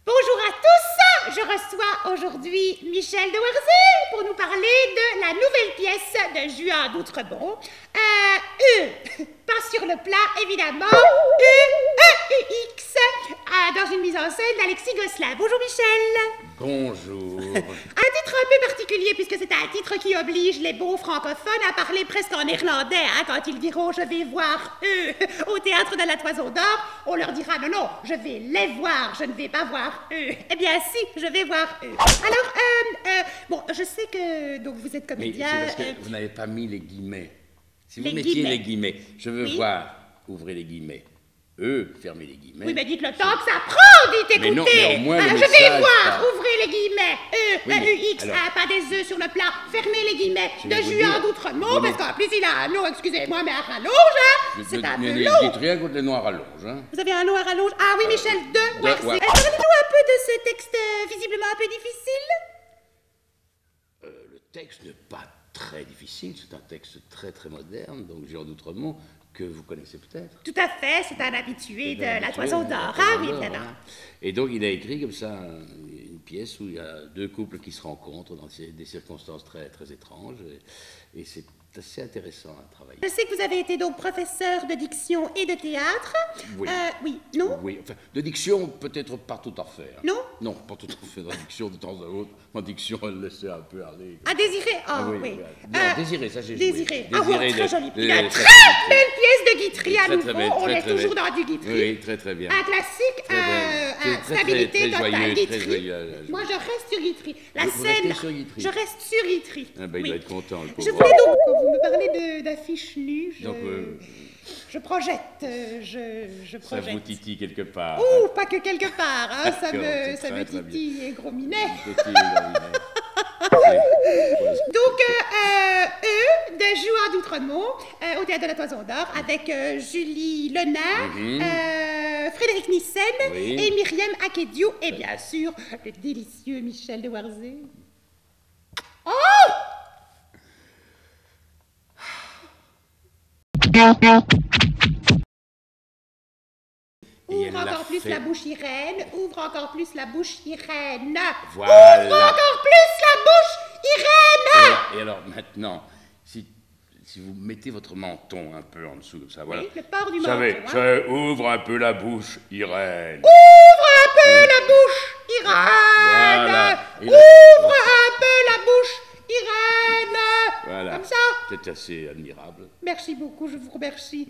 Bonjour à tous, je reçois aujourd'hui Michel de Warzé pour nous parler de la nouvelle pièce de Juan d'Outremont. Pas sur le plat évidemment, UX, dans une mise en scène d'Alexis Gosselin. Bonjour Michel. Bonjour. Un titre un peu particulier puisque c'est un titre qui oblige les beaux francophones à parler presque en néerlandais. Quand ils diront « je vais voir eux » au théâtre de la Toison d'Or, on leur dira « non, non, je vais les voir, je ne vais pas voir eux ». Eh bien si, je vais voir eux. Alors, bon, je sais que donc vous êtes comédien. Mais c'est parce que vous n'avez pas mis les guillemets. Si vous Les mettiez guillemets. les guillemets, je veux Oui. voir, ouvrez les guillemets. Eux, fermez les guillemets. Oui, mais dites le temps que ça prend, dites, Mais non, écoutez. mais au moins le Je vais message voir, passe. ouvrez les guillemets. Oui, mais UX, alors- pas des œufs sur le plat. Fermez les guillemets. Je De vais vous Juan dire, d'Outremont, vous parce me- qu'en plus il a un nom, excusez-moi, mais à rallonge, hein. C'est un peu Ne long. dites rien contre les noirs à longe. Hein. Vous avez un nom à rallonge. Ah oui, Michel de Warzé. ouais. Parlez-nous un peu de ce texte visiblement un peu difficile. Le texte n'est pas très difficile, c'est un texte très très moderne, donc Juan d'Outremont, que vous connaissez peut-être. Tout à fait, c'est un habitué de la Habitué, Toison de d'Or. la Ah Toison oui, d'Or, évidemment. hein. Et donc il a écrit comme ça une pièce où il y a deux couples qui se rencontrent dans des circonstances très, très étranges, et c'est assez intéressant à travailler. Je sais que vous avez été donc professeur de diction et de théâtre. Oui. Oui, non? Oui, enfin, de diction, peut-être pas tout à fait. hein. Non? Non, pas tout à fait. De diction, de temps à autre, en diction, elle laissait un peu aller. À désirer. Ah oui. Non, Désiré, ça j'ai joué. Désiré. Ah oui, très jolie. de- Il y a une de- très de- belle pièce de Guitry à Très, nouveau. très belle, On très, est très toujours belle. dans du Guitry. Oui, très très bien. Un classique, Très bien. Très, très, stabilité très totale, joyeux, Guitry. très joyeux. Moi, je reste sur Guitry. La Vous scène, restez sur Guitry. je reste sur Guitry. Ah ben, il Oui. doit être content, le Je pauvre. voulais donc, quand vous me parlez d'affiches nues, Donc, je projette, je ça vous projette. titille quelque part. Ouh, pas que quelque part, hein, ça D'accord, me, c'est ça très, me très bien. titille et gros minet. Petit, David. Donc, de Juan d'Outremont, au Théâtre de la Toison d'Or, avec Julie Lenain, Frédéric Nissen Oui. et Myriam Akediou, et bien sûr, le délicieux Michel de Warzé. Oh! Et Ouvre elle l'a encore plus fait. la bouche Irène, ouvre encore plus la bouche Irène. Voilà. Ouvre encore plus la bouche Irène. Et alors maintenant, si vous mettez votre menton un peu en dessous, comme ça, voilà. Oui, le port du Savez, menton, hein. ça ouvre un peu la bouche, Irène. Ouvre un peu la bouche, Irène. Voilà. Et là- Ouvre un peu la bouche, Irène. Voilà. Comme ça. C'est assez admirable. Merci beaucoup, je vous remercie.